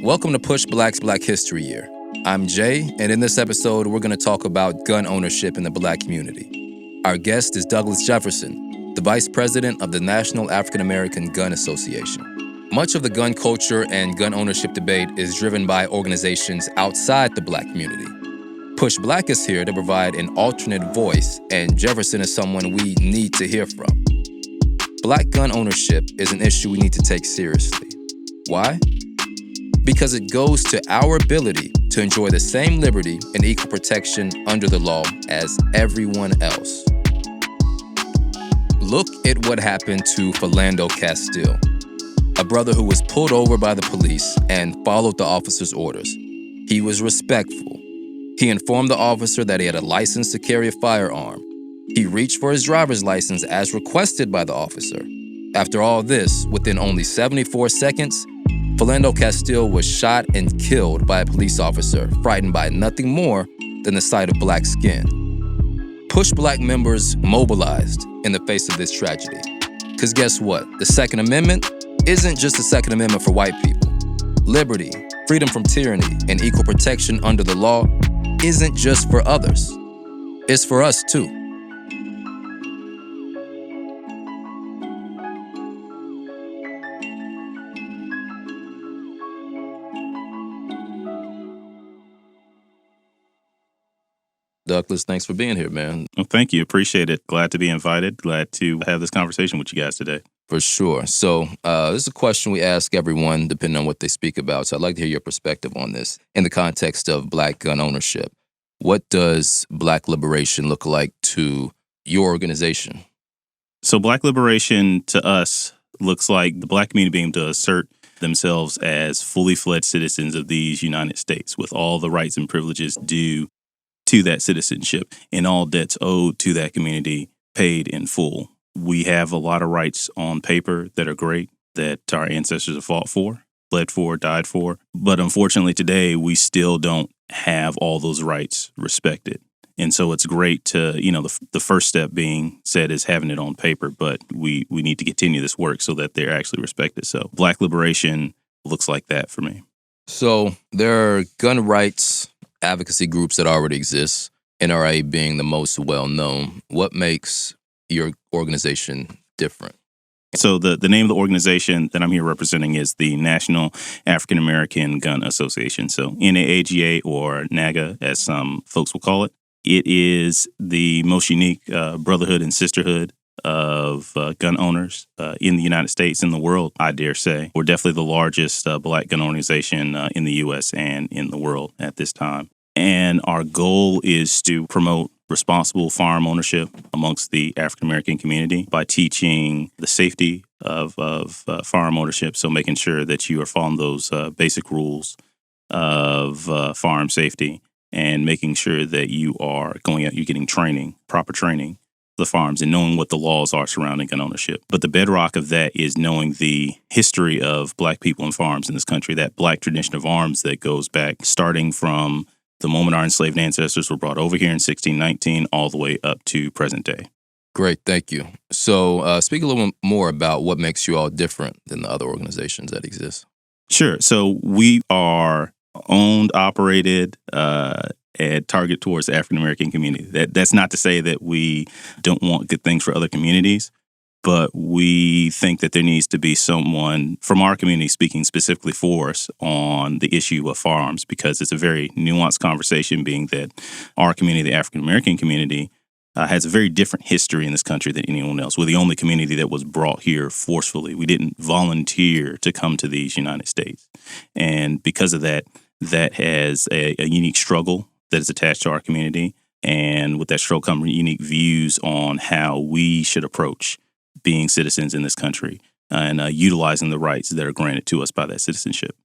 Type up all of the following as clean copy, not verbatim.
Welcome to Push Black's Black History Year. I'm Jay, and in this episode, we're going to talk about gun ownership in the Black community. Our guest is Douglas Jefferson, the Vice President of the National African American Gun Association. Much of the gun culture and gun ownership debate is driven by organizations outside the Black community. Push Black is here to provide an alternate voice, and Jefferson is someone we need to hear from. Black gun ownership is an issue we need to take seriously. Why? Because it goes to our ability to enjoy the same liberty and equal protection under the law as everyone else. Look at what happened to Philando Castile, a brother who was pulled over by the police and followed the officer's orders. He was respectful. He informed the officer that he had a license to carry a firearm. He reached for his driver's license as requested by the officer. After all this, within only 74 seconds, Philando Castile was shot and killed by a police officer, frightened by nothing more than the sight of black skin. Push Black members mobilized in the face of this tragedy. Because guess what? The Second Amendment isn't just the Second Amendment for white people. Liberty, freedom from tyranny, and equal protection under the law isn't just for others. It's for us too. Douglas, thanks for being here, man. Well, thank you. Appreciate it. Glad to be invited. Glad to have this conversation with you guys today. For sure. So this is a question we ask everyone depending on what they speak about. So I'd like to hear your perspective on this in the context of Black gun ownership. What does Black liberation look like to your organization? So Black liberation to us looks like the Black community being able to assert themselves as fully fledged citizens of these United States with all the rights and privileges due to that citizenship and all debts owed to that community paid in full. We have a lot of rights on paper that are great, that our ancestors have fought for, bled for, died for. But unfortunately today, we still don't have all those rights respected. And so it's great to, the first step being said is having it on paper, but we need to continue this work so that they're actually respected. So Black liberation looks like that for me. So there are gun rights advocacy groups that already exist, NRA being the most well-known. What makes your organization different? So the name of the organization that I'm here representing is the National African American Gun Association, so NAAGA or NAGA, as some folks will call it. It is the most unique brotherhood and sisterhood of gun owners in the United States, in the world, I dare say. We're definitely the largest Black gun organization in the U.S. and in the world at this time. And our goal is to promote responsible firearm ownership amongst the African American community by teaching the safety of firearm ownership, so making sure that you are following those basic rules of firearm safety and making sure that you are going out, you're getting training, proper training, the firearms and knowing what the laws are surrounding gun ownership. But the bedrock of that is knowing the history of Black people and firearms in this country, that Black tradition of arms that goes back starting from the moment our enslaved ancestors were brought over here in 1619 all the way up to present day. Great, thank you. So speak a little more about what makes you all different than the other organizations that exist. Sure. So we are owned, operated, and target towards the African American community. That's not to say that we don't want good things for other communities, but we think that there needs to be someone from our community speaking specifically for us on the issue of firearms, because it's a very nuanced conversation, being that our community, the African American community, has a very different history in this country than anyone else. We're the only community that was brought here forcefully. We didn't volunteer to come to these United States. And because of that, that has a unique struggle that is attached to our community. And with that struggle come unique views on how we should approach being citizens in this country and utilizing the rights that are granted to us by that citizenship.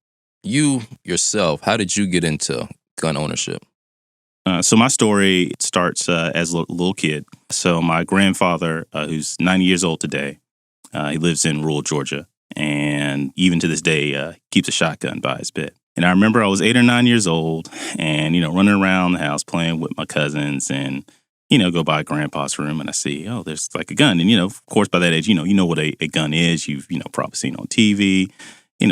You yourself, how did you get into gun ownership? So my story starts as a little kid. So my grandfather, who's 90 years old today, he lives in rural Georgia, and even to this day keeps a shotgun by his bed. And I remember I was 8 or 9 years old and, running around the house playing with my cousins and, go by grandpa's room and I see, there's like a gun. And, of course, by that age, you know what a gun is. You've, probably seen on TV.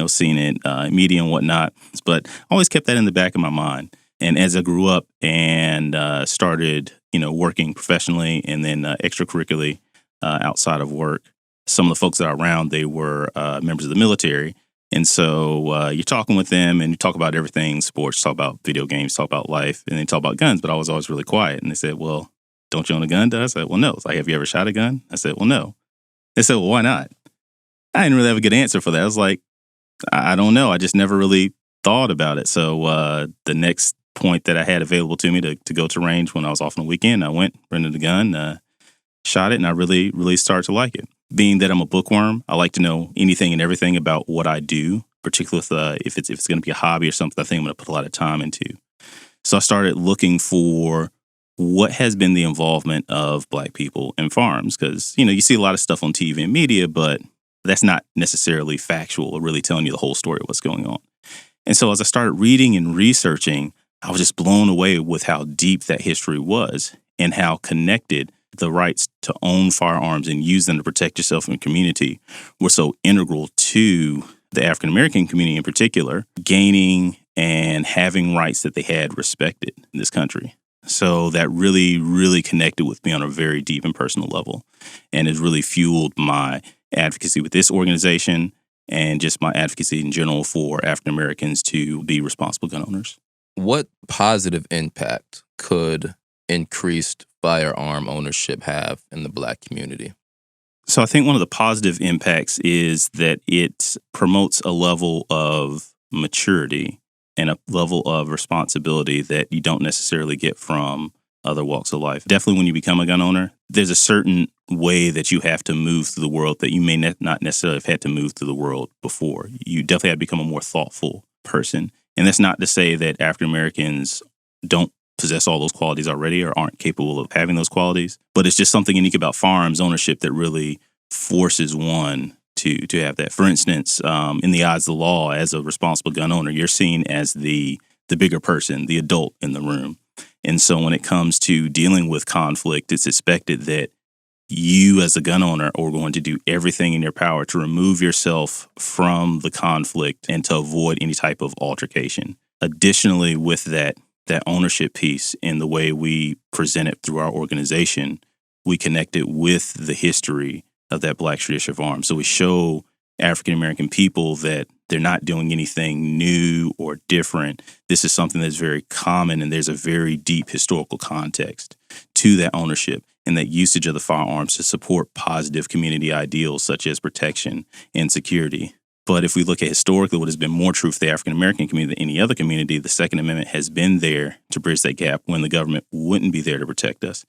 seen it media and whatnot. But I always kept that in the back of my mind. And as I grew up and started, working professionally and then extracurricularly outside of work, some of the folks that are around, they were members of the military. And so you're talking with them and you talk about everything, sports, talk about video games, talk about life, and then talk about guns. But I was always really quiet. And they said, well, don't you own a gun? I said, well, no. It's like, have you ever shot a gun? I said, well, no. They said, well, why not? I didn't really have a good answer for that. I was like, I don't know. I just never really thought about it. So the next point that I had available to me to go to range when I was off on the weekend, I went, rented a gun, shot it, and I really, really started to like it. Being that I'm a bookworm, I like to know anything and everything about what I do, particularly if it's going to be a hobby or something I think I'm going to put a lot of time into. So I started looking for what has been the involvement of Black people in firearms, because you see a lot of stuff on TV and media, but that's not necessarily factual or really telling you the whole story of what's going on. And so as I started reading and researching, I was just blown away with how deep that history was and how connected the rights to own firearms and use them to protect yourself and community were so integral to the African American community in particular, gaining and having rights that they had respected in this country. So that really, really connected with me on a very deep and personal level, and has really fueled my advocacy with this organization and just my advocacy in general for African Americans to be responsible gun owners. What positive impact could increased firearm ownership have in the Black community? So I think one of the positive impacts is that it promotes a level of maturity and a level of responsibility that you don't necessarily get from other walks of life. Definitely when you become a gun owner, there's a certain way that you have to move through the world that you may not necessarily have had to move through the world before. You definitely have to become a more thoughtful person. And that's not to say that African Americans don't possess all those qualities already or aren't capable of having those qualities, but it's just something unique about firearms ownership that really forces one to have that. For instance, in the eyes of the law, as a responsible gun owner, you're seen as the bigger person, the adult in the room. And so when it comes to dealing with conflict, it's expected that you as a gun owner are going to do everything in your power to remove yourself from the conflict and to avoid any type of altercation. Additionally, with that ownership piece and the way we present it through our organization, we connect it with the history of that Black tradition of arms. So we show African American people that they're not doing anything new or different. This is something that's very common, and there's a very deep historical context to that ownership and that usage of the firearms to support positive community ideals such as protection and security. But if we look at historically what has been more true for the African American community than any other community, the Second Amendment has been there to bridge that gap when the government wouldn't be there to protect us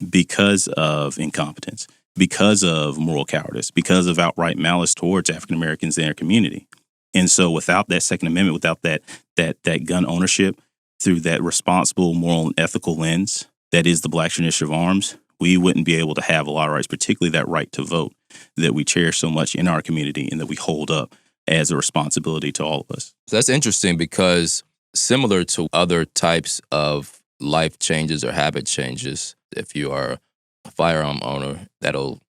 because of incompetence, because of moral cowardice, because of outright malice towards African Americans in their community. And so without that Second Amendment, without that gun ownership through that responsible, moral, and ethical lens that is the Black tradition of arms, we wouldn't be able to have a lot of rights, particularly that right to vote that we cherish so much in our community and that we hold up as a responsibility to all of us. So that's interesting because similar to other types of life changes or habit changes, if you are a firearm owner, that'll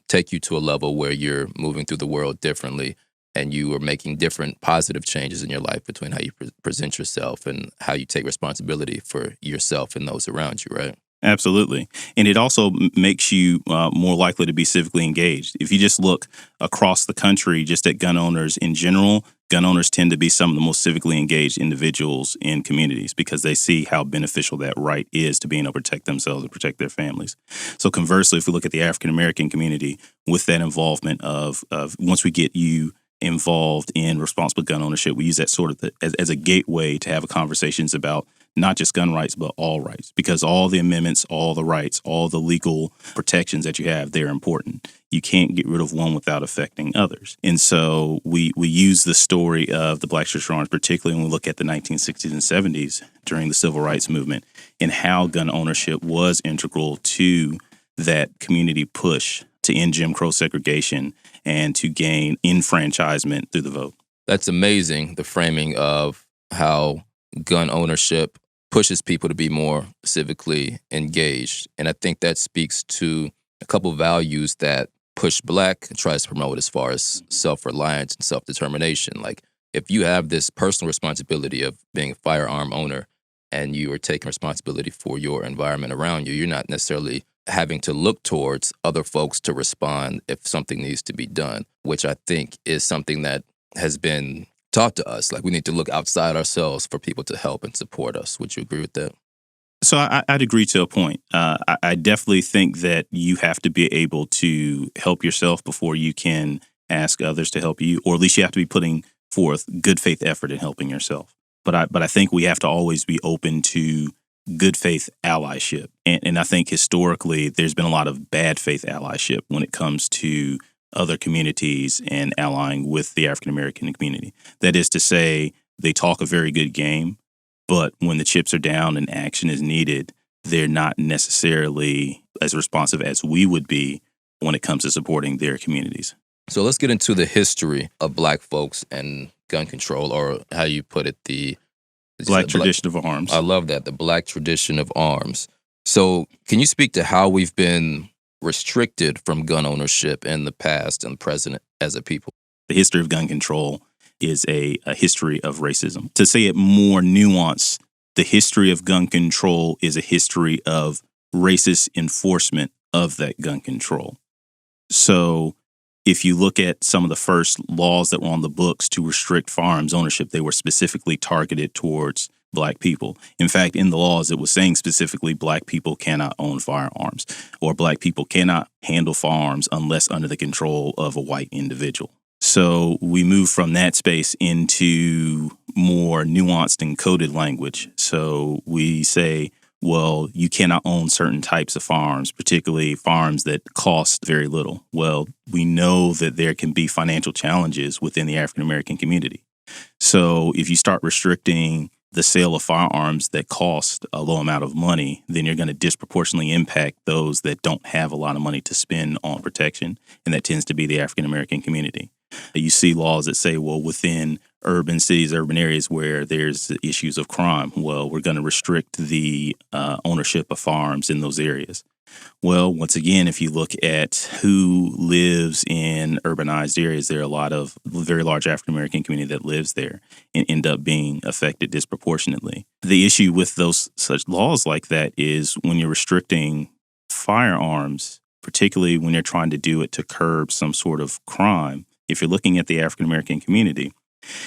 take you to a level where you're moving through the world differently and you are making different positive changes in your life between how you present yourself and how you take responsibility for yourself and those around you, right? Absolutely. And it also makes you more likely to be civically engaged. If you just look across the country, just at gun owners in general, gun owners tend to be some of the most civically engaged individuals in communities because they see how beneficial that right is to being able to protect themselves and protect their families. So conversely, if we look at the African American community with that involvement of once we get you involved in responsible gun ownership, we use that sort of as a gateway to have conversations about not just gun rights, but all rights, because all the amendments, all the rights, all the legal protections that you have, they're important. You can't get rid of one without affecting others. And so we use the story of the Black tradition of arms, particularly when we look at the 1960s and 70s during the Civil Rights Movement and how gun ownership was integral to that community push to end Jim Crow segregation and to gain enfranchisement through the vote. That's amazing, the framing of how gun ownership pushes people to be more civically engaged. And I think that speaks to a couple values that push Black, tries to promote as far as self-reliance and self-determination. Like, if you have this personal responsibility of being a firearm owner and you are taking responsibility for your environment around you, you're not necessarily having to look towards other folks to respond if something needs to be done, which I think is something that has been taught to us. Like, we need to look outside ourselves for people to help and support us. Would you agree with that? So I'd agree to a point. I definitely think that you have to be able to help yourself before you can ask others to help you, or at least you have to be putting forth good faith effort in helping yourself. But I think we have to always be open to good faith allyship. And I think historically there's been a lot of bad faith allyship when it comes to other communities and allying with the African American community. That is to say, they talk a very good game, but when the chips are down and action is needed, they're not necessarily as responsive as we would be when it comes to supporting their communities. So let's get into the history of Black folks and gun control, or how you put it, the Black tradition of arms. I love that, the Black tradition of arms. So can you speak to how we've been restricted from gun ownership in the past and present as a people? The history of gun control is a history of racism. To say it more nuanced, the history of gun control is a history of racist enforcement of that gun control. So if you look at some of the first laws that were on the books to restrict firearms ownership, they were specifically targeted towards Black people. In fact, in the laws, it was saying specifically Black people cannot own firearms, or Black people cannot handle firearms unless under the control of a white individual. So we move from that space into more nuanced and coded language. So we say, well, you cannot own certain types of firearms, particularly firearms that cost very little. Well, we know that there can be financial challenges within the African American community. So if you start restricting the sale of firearms that cost a low amount of money, then you're going to disproportionately impact those that don't have a lot of money to spend on protection. And that tends to be the African American community. You see laws that say, well, within urban cities, urban areas where there's issues of crime, well, we're going to restrict the ownership of firearms in those areas. Well, once again, if you look at who lives in urbanized areas, there are a lot of very large African American community that lives there and end up being affected disproportionately. The issue with those such laws like that is when you're restricting firearms, particularly when you're trying to do it to curb some sort of crime. If you're looking at the African American community,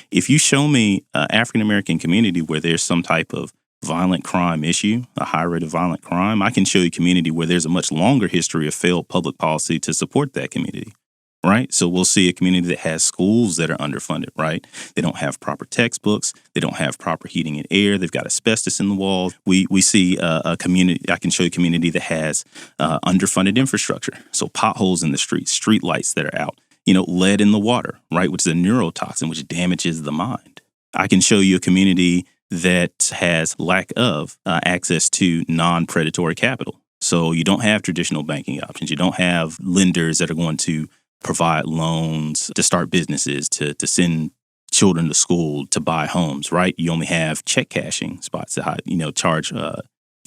if you show me an African American community where there's some type of violent crime issue, a high rate of violent crime, I can show you a community where there's a much longer history of failed public policy to support that community, right? So we'll see a community that has schools that are underfunded, right? They don't have proper textbooks. They don't have proper heating and air. They've got asbestos in the walls. We see a community, I can show you a community that has underfunded infrastructure. So potholes in the streets, street lights that are out, lead in the water, right? Which is a neurotoxin, which damages the mind. I can show you a community that has lack of access to non-predatory capital. So you don't have traditional banking options. You don't have lenders that are going to provide loans to start businesses, to send children to school, to buy homes, right? You only have check cashing spots that charge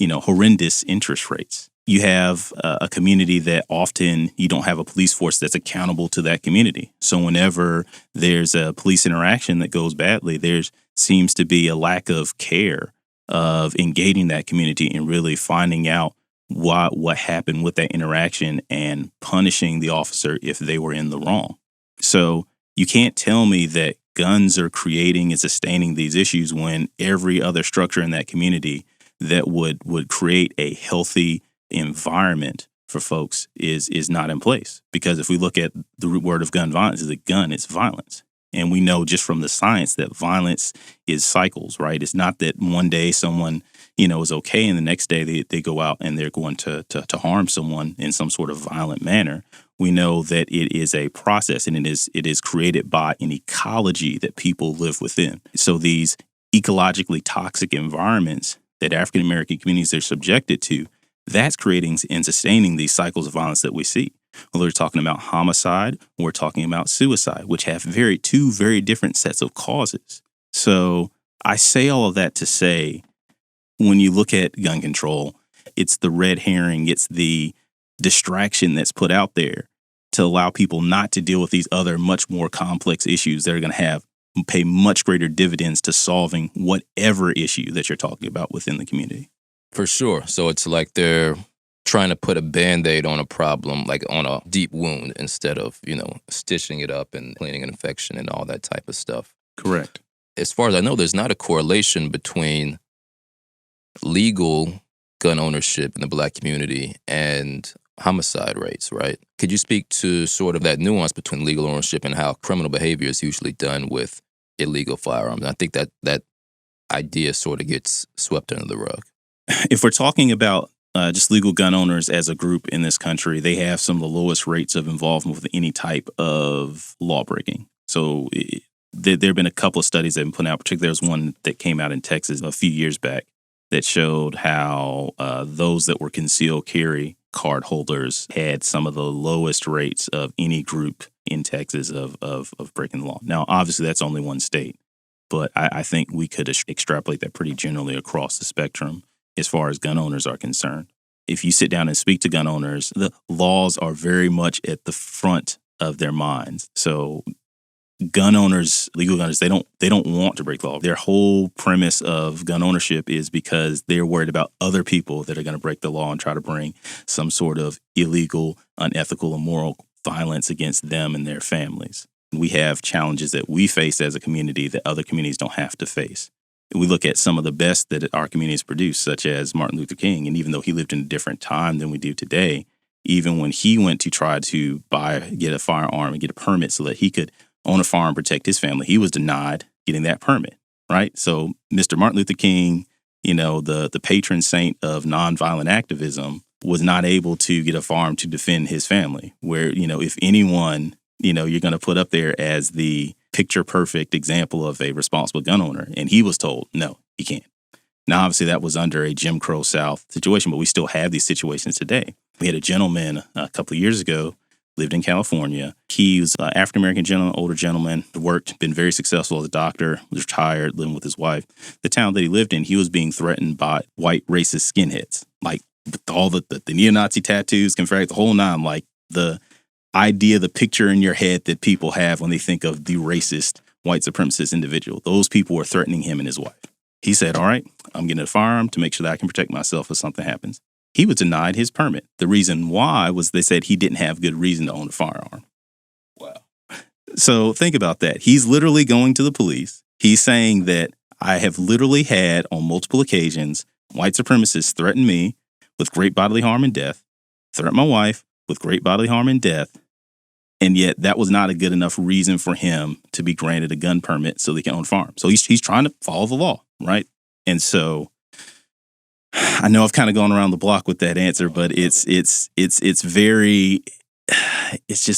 horrendous interest rates. You have a community that often you don't have a police force that's accountable to that community. So whenever there's a police interaction that goes badly, there seems to be a lack of care of engaging that community and really finding out what happened with that interaction and punishing the officer if they were in the wrong. So you can't tell me that guns are creating and sustaining these issues when every other structure in that community that would create a healthy environment for folks is not in place. Because if we look at the root word of gun violence, is a gun, it's violence. And we know just from the science that violence is cycles, right? It's not that one day someone, is okay and the next day they go out and they're going to harm someone in some sort of violent manner. We know that it is a process and it is created by an ecology that people live within. So these ecologically toxic environments that African American communities are subjected to, that's creating and sustaining these cycles of violence that we see. Whether we're talking about homicide, or we're talking about suicide, which have two very different sets of causes. So I say all of that to say, when you look at gun control, it's the red herring, it's the distraction that's put out there to allow people not to deal with these other much more complex issues that are going to pay much greater dividends to solving whatever issue that you're talking about within the community. For sure. So it's like they're trying to put a Band-Aid on a problem, like on a deep wound, instead of, stitching it up and cleaning an infection and all that type of stuff. Correct. As far as I know, there's not a correlation between legal gun ownership in the Black community and homicide rates, right? Could you speak to sort of that nuance between legal ownership and how criminal behavior is usually done with illegal firearms? And I think that idea sort of gets swept under the rug. If we're talking about just legal gun owners as a group in this country, they have some of the lowest rates of involvement with any type of law breaking. So there have been a couple of studies that have been put out. Particularly, there's one that came out in Texas a few years back that showed how those that were concealed carry card holders had some of the lowest rates of any group in Texas of breaking the law. Now, obviously, that's only one state, but I think we could extrapolate that pretty generally across the spectrum as far as gun owners are concerned. If you sit down and speak to gun owners, the laws are very much at the front of their minds. So gun owners, legal gunners, they don't want to break the law. Their whole premise of gun ownership is because they're worried about other people that are going to break the law and try to bring some sort of illegal, unethical, immoral violence against them and their families. We have challenges that we face as a community that other communities don't have to face. We look at some of the best that our communities produce, such as Martin Luther King, and even though he lived in a different time than we do today, even when he went to try to get a firearm and get a permit so that he could own a firearm and protect his family, he was denied getting that permit, right? So Mr. Martin Luther King, the patron saint of nonviolent activism, was not able to get a firearm to defend his family, where, if anyone, you're going to put up there as the picture-perfect example of a responsible gun owner, and he was told, no, he can't. Now, obviously, that was under a Jim Crow South situation, but we still have these situations today. We had a gentleman a couple of years ago, lived in California. He was an African-American gentleman, older gentleman, been very successful as a doctor, was retired, living with his wife. The town that he lived in, he was being threatened by white racist skinheads, like with all the neo-Nazi tattoos, Confederate, the whole nine, like the idea, the picture in your head that people have when they think of the racist white supremacist individual. Those people were threatening him and his wife. He said, all right, I'm getting a firearm to make sure that I can protect myself if something happens. He was denied his permit. The reason why was they said he didn't have good reason to own a firearm. Wow. So think about that. He's literally going to the police. He's saying that I have literally had on multiple occasions white supremacists threaten me with great bodily harm and death, threaten my wife with great bodily harm and death, and yet that was not a good enough reason for him to be granted a gun permit so they can own a firearm. So he's trying to follow the law, right? And so I know I've kind of gone around the block with that answer, but it's just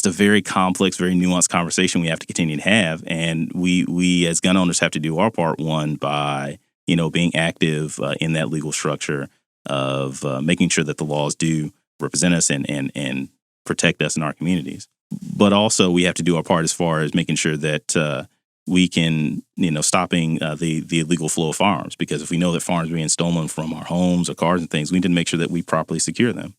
a very complex, very nuanced conversation we have to continue to have. And we as gun owners have to do our part, one, by, being active in that legal structure of making sure that the laws do represent us and protect us in our communities. But also we have to do our part as far as making sure that we can, stopping the illegal flow of firearms. Because if we know that firearms are being stolen from our homes or cars and things, we need to make sure that we properly secure them,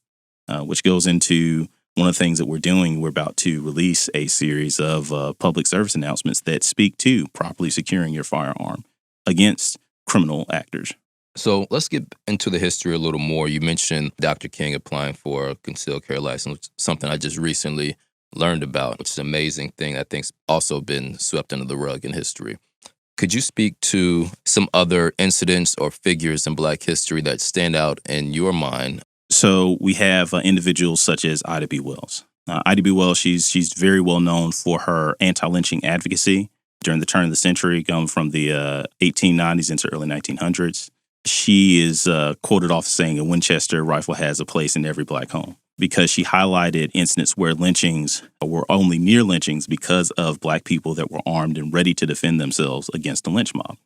which goes into one of the things that we're doing. We're about to release a series of public service announcements that speak to properly securing your firearm against criminal actors. So let's get into the history a little more. You mentioned Dr. King applying for a concealed carry license, something I just recently learned about, which is an amazing thing I think's also been swept under the rug in history. Could you speak to some other incidents or figures in Black history that stand out in your mind? So we have individuals such as Ida B. Wells. Ida B. Wells, she's very well known for her anti-lynching advocacy during the turn of the century, going from the 1890s into early 1900s. She is quoted off saying a Winchester rifle has a place in every Black home, because she highlighted incidents where lynchings were only near lynchings because of Black people that were armed and ready to defend themselves against the lynch mob.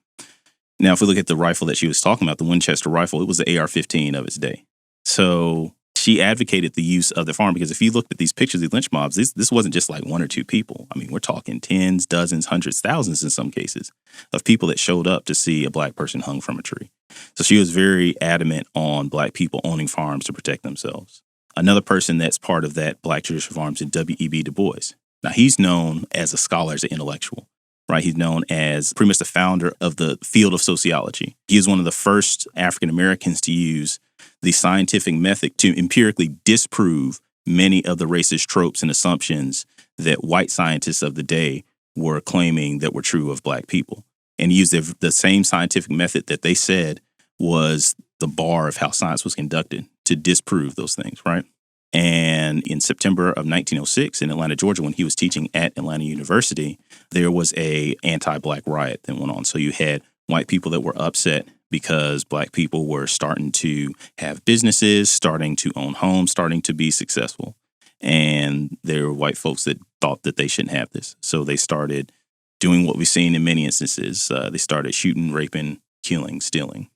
Now, if we look at the rifle that she was talking about, the Winchester rifle, it was the AR-15 of its day. So she advocated the use of the firearm, because if you looked at these pictures of the lynch mobs, this wasn't just like one or two people. I mean, we're talking tens, dozens, hundreds, thousands in some cases of people that showed up to see a Black person hung from a tree. So she was very adamant on Black people owning firearms to protect themselves. Another person that's part of that Black tradition of arms is W.E.B. DuBois. Now, he's known as a scholar, as an intellectual, right? He's known as pretty much the founder of the field of sociology. He is one of the first African Americans to use the scientific method to empirically disprove many of the racist tropes and assumptions that white scientists of the day were claiming that were true of Black people. And he used the same scientific method that they said was the bar of how science was conducted to disprove those things, right? And in September of 1906 in Atlanta, Georgia, when he was teaching at Atlanta University, there was a anti-Black riot that went on. So you had white people that were upset because Black people were starting to have businesses, starting to own homes, starting to be successful. And there were white folks that thought that they shouldn't have this. So they started doing what we've seen in many instances. They started shooting, raping, killing, stealing.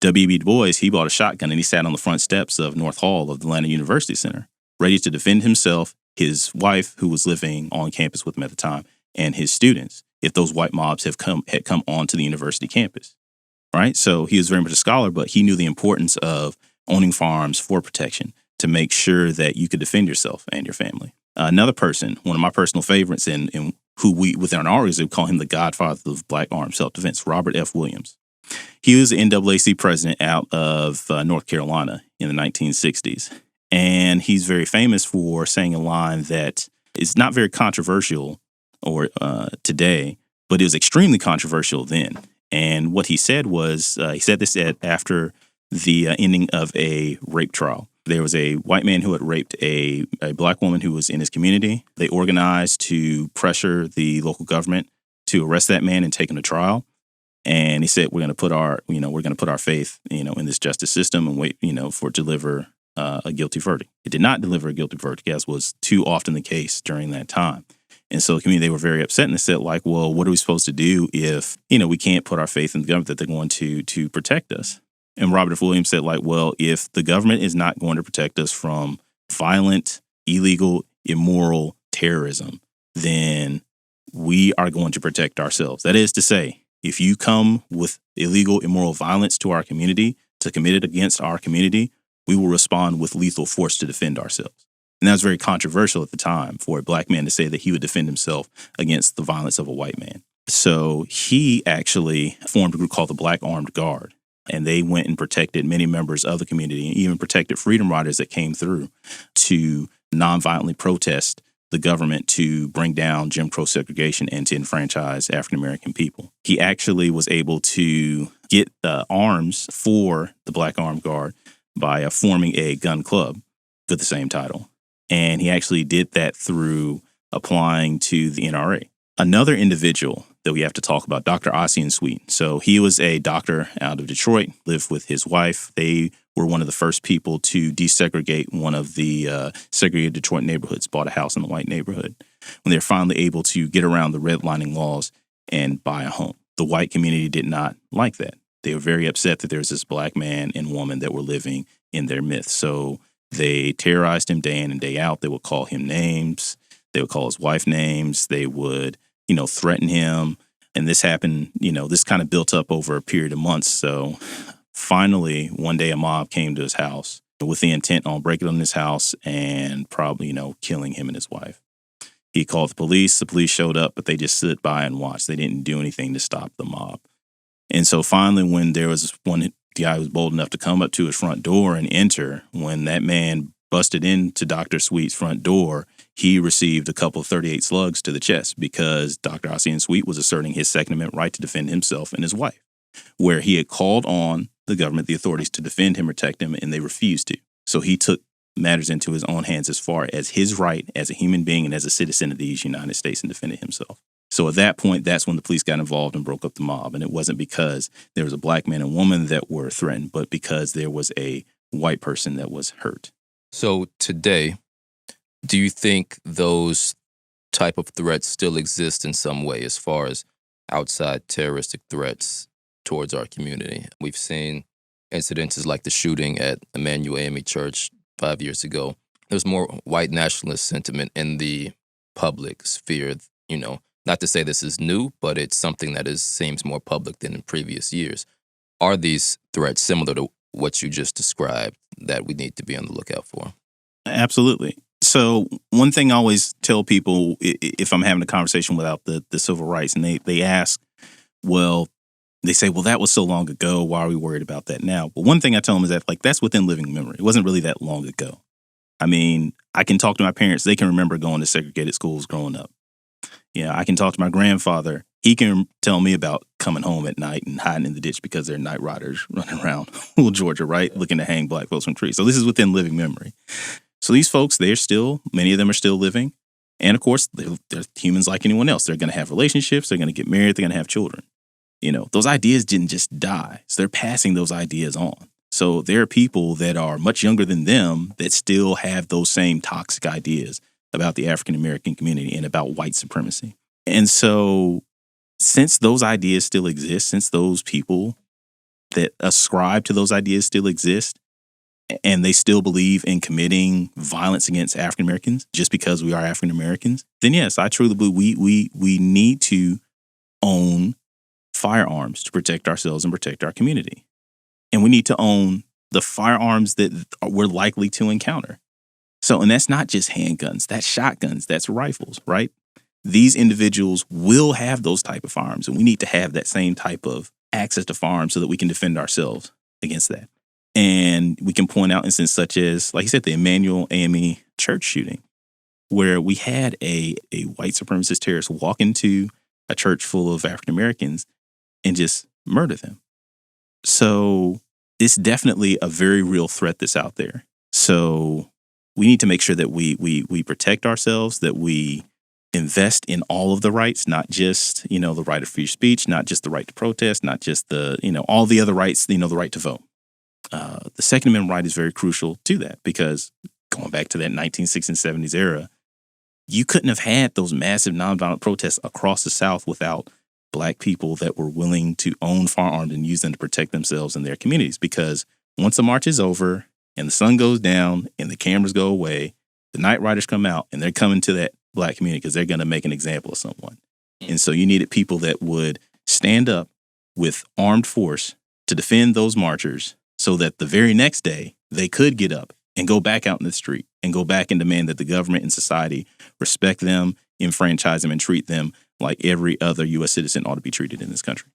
W.E.B. Du Bois, he bought a shotgun and he sat on the front steps of North Hall of the Atlanta University Center, ready to defend himself, his wife, who was living on campus with him at the time, and his students, if those white mobs had come onto the university campus, right? So he was very much a scholar, but he knew the importance of owning firearms for protection to make sure that you could defend yourself and your family. Another person, one of my personal favorites, and who we, within our organization, call him the godfather of Black armed self-defense, Robert F. Williams. He was the NAACP president out of North Carolina in the 1960s. And he's very famous for saying a line that is not very controversial or today, but it was extremely controversial then. And what he said was, he said this after the ending of a rape trial. There was a white man who had raped a Black woman who was in his community. They organized to pressure the local government to arrest that man and take him to trial. And he said, we're going to put our faith, in this justice system and wait, for it to deliver a guilty verdict. It did not deliver a guilty verdict, as was too often the case during that time. And so the community, they were very upset, and they said, like, well, what are we supposed to do if, we can't put our faith in the government that they're going to protect us? And Robert F. Williams said, like, well, if the government is not going to protect us from violent, illegal, immoral terrorism, then we are going to protect ourselves. That is to say, if you come with illegal, immoral violence to our community, to commit it against our community, we will respond with lethal force to defend ourselves. And that was very controversial at the time for a Black man to say that he would defend himself against the violence of a white man. So he actually formed a group called the Black Armed Guard. And they went and protected many members of the community and even protected freedom riders that came through to nonviolently protest the government to bring down Jim Crow segregation and to enfranchise African-American people. He actually was able to get arms for the Black Armed Guard by forming a gun club with the same title. And he actually did that through applying to the NRA. Another individual that we have to talk about, Dr. Ossian Sweet. So he was a doctor out of Detroit, lived with his wife. They were one of the first people to desegregate one of the segregated Detroit neighborhoods, bought a house in the white neighborhood, when they were finally able to get around the redlining laws and buy a home. The white community did not like that. They were very upset that there was this Black man and woman that were living in their midst. So they terrorized him day in and day out. They would call him names. They would call his wife names. They would, threaten him. And this happened, this kind of built up over a period of months. So finally, one day a mob came to his house with the intent on breaking into his house and probably, killing him and his wife. He called the police. The police showed up, but they just stood by and watched. They didn't do anything to stop the mob. And so finally, when there was one guy who was bold enough to come up to his front door and enter, when that man busted into Dr. Sweet's front door, he received a couple of 38 slugs to the chest because Dr. Ossian Sweet was asserting his Second Amendment right to defend himself and his wife, where he had called on the government, the authorities, to defend him, protect him, and they refused to. So he took matters into his own hands as far as his right as a human being and as a citizen of these United States and defended himself. So at that point, that's when the police got involved and broke up the mob. And it wasn't because there was a Black man and woman that were threatened, but because there was a white person that was hurt. So today, do you think those type of threats still exist in some way as far as outside terroristic threats towards our community? We've seen incidences like the shooting at Emmanuel AME Church 5 years ago. There's more white nationalist sentiment in the public sphere, not to say this is new, but it's something that seems more public than in previous years. Are these threats similar to what you just described that we need to be on the lookout for? Absolutely. So one thing I always tell people if I'm having a conversation without the civil rights, and they ask, well, they say, well, that was so long ago. Why are we worried about that now? But one thing I tell them is that, like, that's within living memory. It wasn't really that long ago. I mean, I can talk to my parents. They can remember going to segregated schools growing up. Yeah, I can talk to my grandfather. He can tell me about coming home at night and hiding in the ditch because there are night riders running around Georgia, right, looking to hang black folks from trees. So this is within living memory. So these folks, many of them are still living. And of course, they're humans like anyone else. They're going to have relationships. They're going to get married. They're going to have children. Those ideas didn't just die. So they're passing those ideas on. So there are people that are much younger than them that still have those same toxic ideas about the African American community and about white supremacy. And so since those ideas still exist, since those people that ascribe to those ideas still exist, and they still believe in committing violence against African Americans just because we are African Americans, then yes, I truly believe we need to own firearms to protect ourselves and protect our community. And we need to own the firearms that we're likely to encounter. And that's not just handguns, that's shotguns, that's rifles, right? These individuals will have those type of firearms, and we need to have that same type of access to firearms so that we can defend ourselves against that. And we can point out instances such as, like you said, the Emmanuel AME church shooting, where we had a white supremacist terrorist walk into a church full of African Americans and just murder them. So it's definitely a very real threat that's out there. So we need to make sure that we protect ourselves, that we invest in all of the rights, not just, the right of free speech, not just the right to protest, not just all the other rights, the right to vote. The Second Amendment right is very crucial to that, because going back to that 1960s and 70s era, you couldn't have had those massive nonviolent protests across the South without Black people that were willing to own firearms and use them to protect themselves and their communities. Because once the march is over and the sun goes down and the cameras go away, the night riders come out and they're coming to that Black community because they're going to make an example of someone. And so you needed people that would stand up with armed force to defend those marchers so that the very next day they could get up and go back out in the street and go back and demand that the government and society respect them, enfranchise them, and treat them like every other U.S. citizen ought to be treated in this country.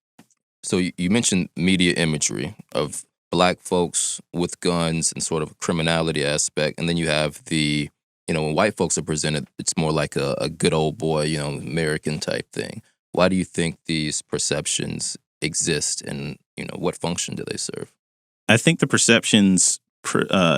So you mentioned media imagery of Black folks with guns and sort of a criminality aspect. And then you have when white folks are presented, it's more like a good old boy, American type thing. Why do you think these perceptions exist, and, what function do they serve? I think the perceptions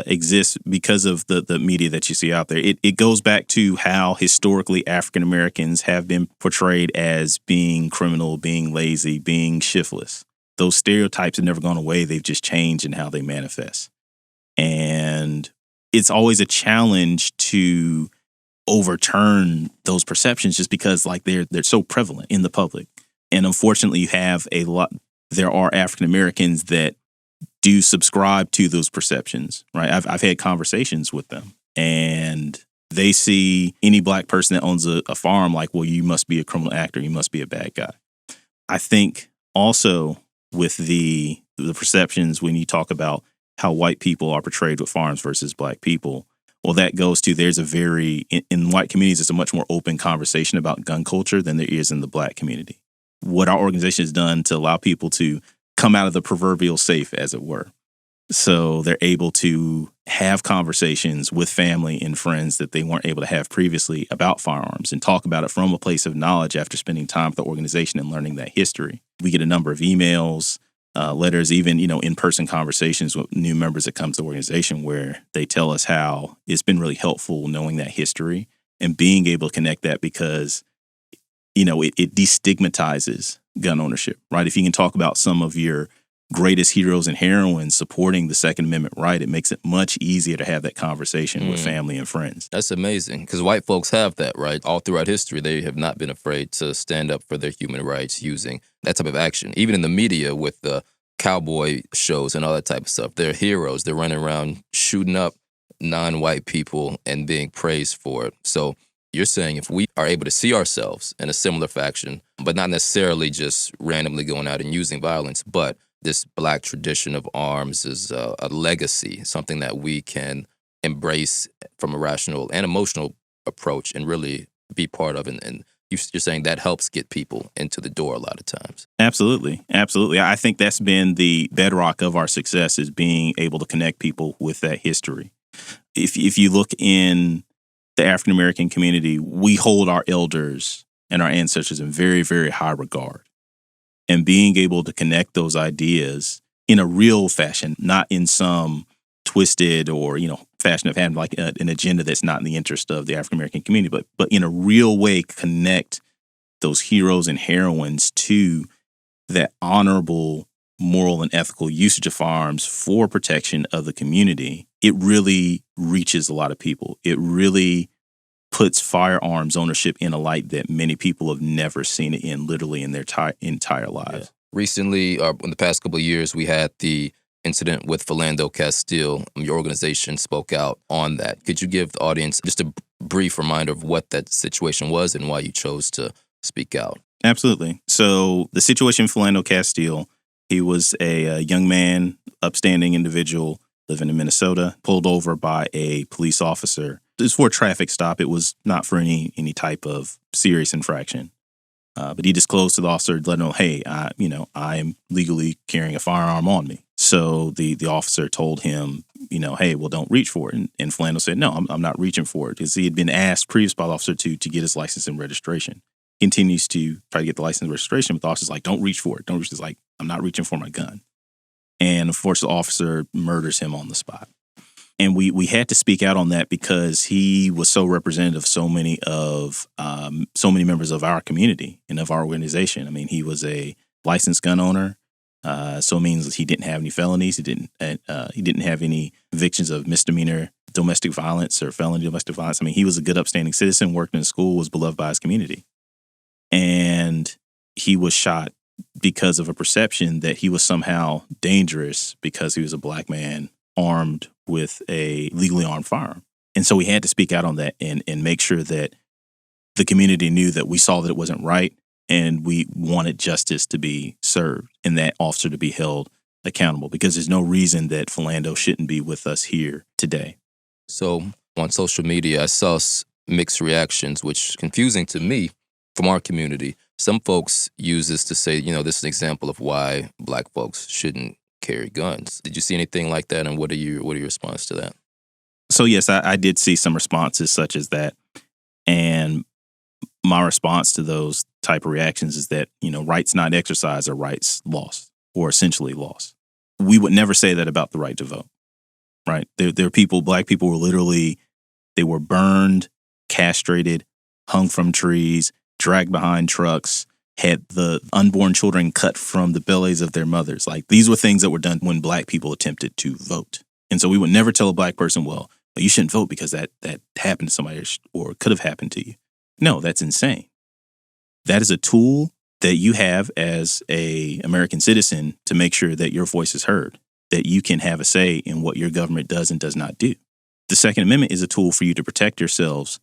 exist because of the media that you see out there. It goes back to how historically African Americans have been portrayed as being criminal, being lazy, being shiftless. Those stereotypes have never gone away. They've just changed in how they manifest. And it's always a challenge to overturn those perceptions just because they're so prevalent in the public. And unfortunately, there are African Americans that do subscribe to those perceptions, right? I've had conversations with them, and they see any Black person that owns a farm like, well, you must be a criminal actor, you must be a bad guy. I think also with the perceptions when you talk about how white people are portrayed with farms versus Black people, well, that goes to in white communities, it's a much more open conversation about gun culture than there is in the Black community. What our organization has done to allow people to come out of the proverbial safe, as it were. So they're able to have conversations with family and friends that they weren't able to have previously about firearms and talk about it from a place of knowledge after spending time with the organization and learning that history. We get a number of emails, letters, even, in-person conversations with new members that come to the organization where they tell us how it's been really helpful knowing that history and being able to connect that because, it destigmatizes gun ownership, right? If you can talk about some of your greatest heroes and heroines supporting the Second Amendment right, it makes it much easier to have that conversation with family and friends. That's amazing, because white folks have that, right? All throughout history, they have not been afraid to stand up for their human rights using that type of action. Even in the media with the cowboy shows and all that type of stuff, they're heroes. They're running around shooting up non-white people and being praised for it. So you're saying if we are able to see ourselves in a similar faction, but not necessarily just randomly going out and using violence, but this Black tradition of arms is a legacy, something that we can embrace from a rational and emotional approach and really be part of. And you're saying that helps get people into the door a lot of times. Absolutely. Absolutely. I think that's been the bedrock of our success, is being able to connect people with that history. If you look in the African American community, we hold our elders and our ancestors in very, very high regard. And being able to connect those ideas in a real fashion, not in some twisted or, fashion of having like an agenda that's not in the interest of the African American community, but in a real way connect those heroes and heroines to that honorable, moral, and ethical usage of firearms for protection of the community, it really reaches a lot of people. It really puts firearms ownership in a light that many people have never seen it in, literally in their entire lives. Yeah. Recently, in the past couple of years, we had the incident with Philando Castile. Your organization spoke out on that. Could you give the audience just a brief reminder of what that situation was and why you chose to speak out? Absolutely. So the situation with Philando Castile, he was a young man, upstanding individual living in Minnesota, pulled over by a police officer. It was for a traffic stop. It was not for any type of serious infraction. But he disclosed to the officer, letting him know, hey, I am legally carrying a firearm on me. So the officer told him, hey, well, don't reach for it. And Philando said, no, I'm not reaching for it, because he had been asked previously by the officer to get his license and registration. He continues to try to get the license and registration, but the officer's like, don't reach for it. Don't reach. It's like, I'm not reaching for my gun. And of course, the officer murders him on the spot. And we had to speak out on that because he was so representative of so many members of our community and of our organization. I mean, he was a licensed gun owner, so it means he didn't have any felonies. He didn't have any convictions of misdemeanor domestic violence or felony domestic violence. I mean, he was a good, upstanding citizen, worked in school, was beloved by his community, and he was shot because of a perception that he was somehow dangerous because he was a Black man armed with a legally armed firearm. And so we had to speak out on that and make sure that the community knew that we saw that it wasn't right, and we wanted justice to be served and that officer to be held accountable, because there's no reason that Philando shouldn't be with us here today. So on social media, I saw mixed reactions, which is confusing to me from our community. Some folks use this to say, this is an example of why Black folks shouldn't carry guns. Did you see anything like that, and what are your response to that? So yes, I did see some responses such as that, and my response to those type of reactions is that rights not exercised are rights lost, or essentially lost. We would never say that about the right to vote, right? There are people, Black people were literally, they were burned, castrated, hung from trees, dragged behind trucks, had the unborn children cut from the bellies of their mothers. Like, these were things that were done when Black people attempted to vote. And so we would never tell a Black person, well, you shouldn't vote because that happened to somebody or could have happened to you. No, that's insane. That is a tool that you have as a American citizen to make sure that your voice is heard, that you can have a say in what your government does and does not do. The Second Amendment is a tool for you to protect yourselves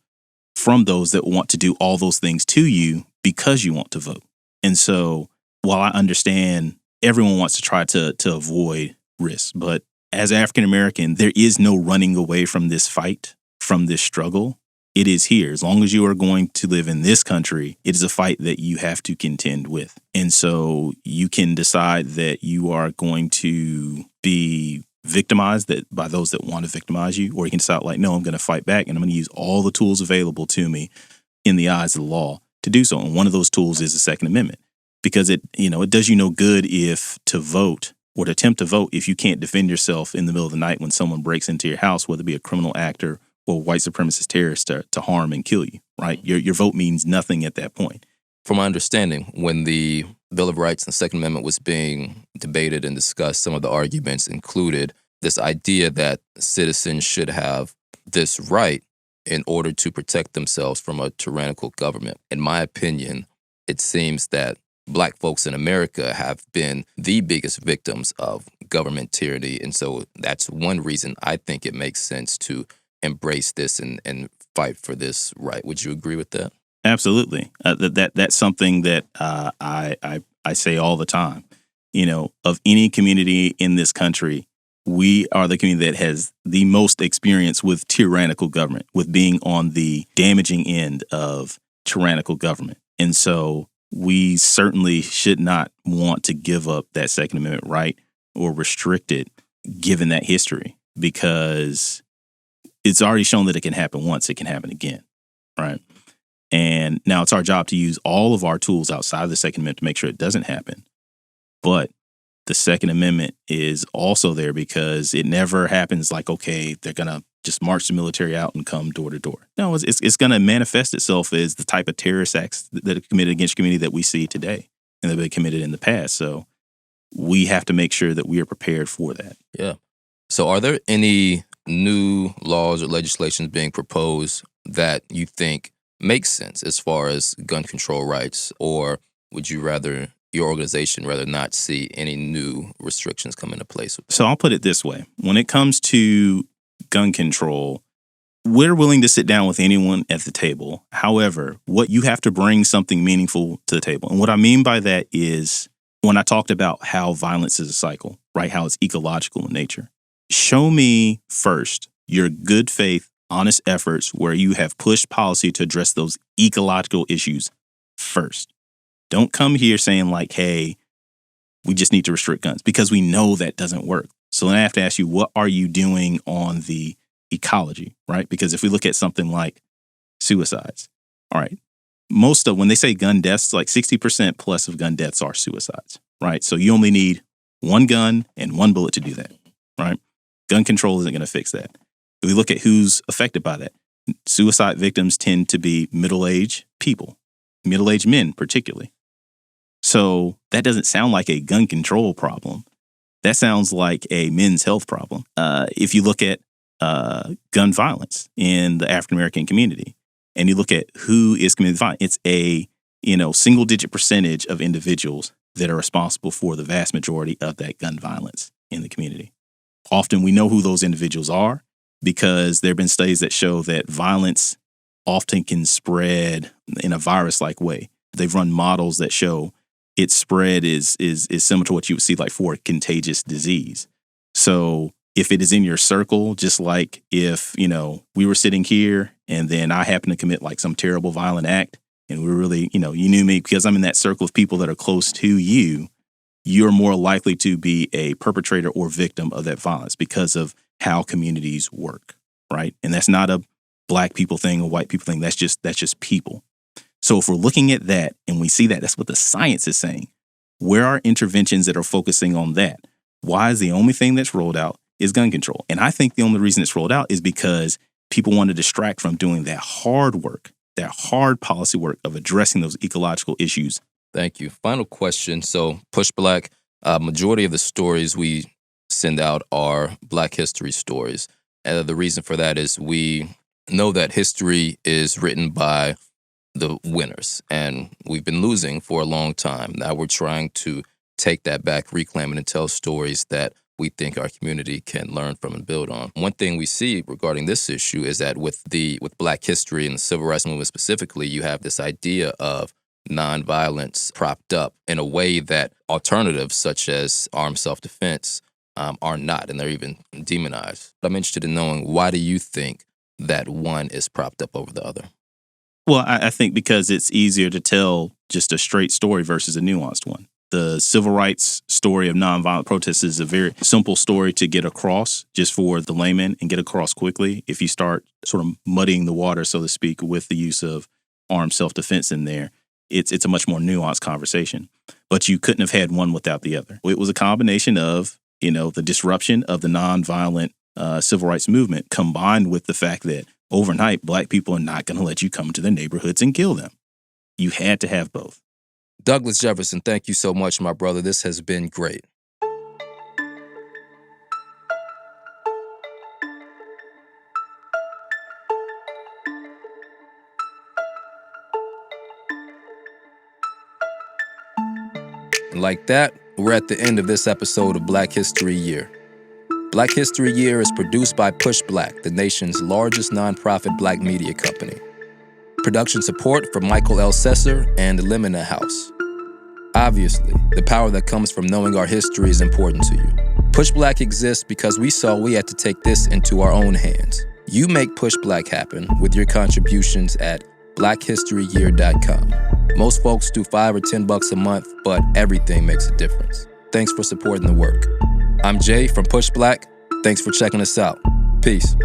from those that want to do all those things to you because you want to vote. And so while I understand everyone wants to try to avoid risk, but as African American, there is no running away from this fight, from this struggle. It is here. As long as you are going to live in this country, it is a fight that you have to contend with. And so you can decide that you are going to be victimized by those that want to victimize you, or you can decide like, no, I'm going to fight back and I'm going to use all the tools available to me in the eyes of the law to do so. And one of those tools is the Second Amendment, because it does you no good if to vote or to attempt to vote if you can't defend yourself in the middle of the night when someone breaks into your house, whether it be a criminal actor or white supremacist terrorist to harm and kill you, right? Your vote means nothing at that point. From my understanding, when the Bill of Rights and the Second Amendment was being debated and discussed, some of the arguments included this idea that citizens should have this right in order to protect themselves from a tyrannical government. In my opinion, it seems that Black folks in America have been the biggest victims of government tyranny. And so that's one reason I think it makes sense to embrace this and fight for this right. Would you agree with that? Absolutely. That's something that I say all the time. of any community in this country, we are the community that has the most experience with tyrannical government, with being on the damaging end of tyrannical government. And so we certainly should not want to give up that Second Amendment right or restrict it given that history, because it's already shown that it can happen once, it can happen again, right? And now it's our job to use all of our tools outside of the Second Amendment to make sure it doesn't happen. But the Second Amendment is also there because it never happens like, okay, they're going to just march the military out and come door to door. No, it's going to manifest itself as the type of terrorist acts that are committed against community that we see today and that have been committed in the past. So we have to make sure that we are prepared for that. Yeah. So are there any new laws or legislations being proposed that you think makes sense as far as gun control rights, or would you rather, your organization rather not see any new restrictions come into place? So I'll put it this way. When it comes to gun control, we're willing to sit down with anyone at the table. However, what you have to bring something meaningful to the table. And what I mean by that is when I talked about how violence is a cycle, right? How it's ecological in nature. Show me first your good faith, honest efforts where you have pushed policy to address those ecological issues first. Don't come here saying like, hey, we just need to restrict guns, because we know that doesn't work. So then I have to ask you, what are you doing on the ecology, right? Because if we look at something like suicides, all right, when they say gun deaths, like 60% plus of gun deaths are suicides, right? So you only need one gun and one bullet to do that, right? Gun control isn't going to fix that. If we look at who's affected by that, suicide victims tend to be middle-aged people, middle-aged men particularly. So that doesn't sound like a gun control problem. That sounds like a men's health problem. If you look at gun violence in the African-American community, and you look at who is committing violence, it's a single-digit percentage of individuals that are responsible for the vast majority of that gun violence in the community. Often we know who those individuals are, because there have been studies that show that violence often can spread in a virus-like way. They've run models that show its spread is similar to what you would see like for a contagious disease. So if it is in your circle, just like if, we were sitting here and then I happen to commit like some terrible violent act, and we really, you knew me because I'm in that circle of people that are close to you, you're more likely to be a perpetrator or victim of that violence because of how communities work, right? And that's not a black people thing or white people thing. That's just people. So if we're looking at that and we see that, that's what the science is saying. Where are interventions that are focusing on that? Why is the only thing that's rolled out is gun control? And I think the only reason it's rolled out is because people want to distract from doing that hard work, that hard policy work of addressing those ecological issues. Thank you. Final question. So Push Black, majority of the stories we send out are Black history stories. And the reason for that is we know that history is written by the winners, and we've been losing for a long time. Now we're trying to take that back, reclaim it, and tell stories that we think our community can learn from and build on. One thing we see regarding this issue is that with Black history and the Civil Rights Movement specifically, you have this idea of nonviolence propped up in a way that alternatives such as armed self-defense are not, and they're even demonized. But I'm interested in knowing, why do you think that one is propped up over the other? Well, I think because it's easier to tell just a straight story versus a nuanced one. The civil rights story of nonviolent protests is a very simple story to get across just for the layman and get across quickly. If you start sort of muddying the water, so to speak, with the use of armed self-defense in there, it's a much more nuanced conversation. But you couldn't have had one without the other. It was a combination of, the disruption of the nonviolent civil rights movement combined with the fact that overnight, Black people are not going to let you come into their neighborhoods and kill them. You had to have both. Douglas Jefferson, thank you so much, my brother. This has been great. And like that, we're at the end of this episode of Black History Year. Black History Year is produced by Push Black, the nation's largest nonprofit Black media company. Production support from Michael L. Sesser and Lemina House. Obviously, the power that comes from knowing our history is important to you. Push Black exists because we saw we had to take this into our own hands. You make Push Black happen with your contributions at blackhistoryyear.com. Most folks do $5 or $10 a month, but everything makes a difference. Thanks for supporting the work. I'm Jay from Push Black. Thanks for checking us out. Peace.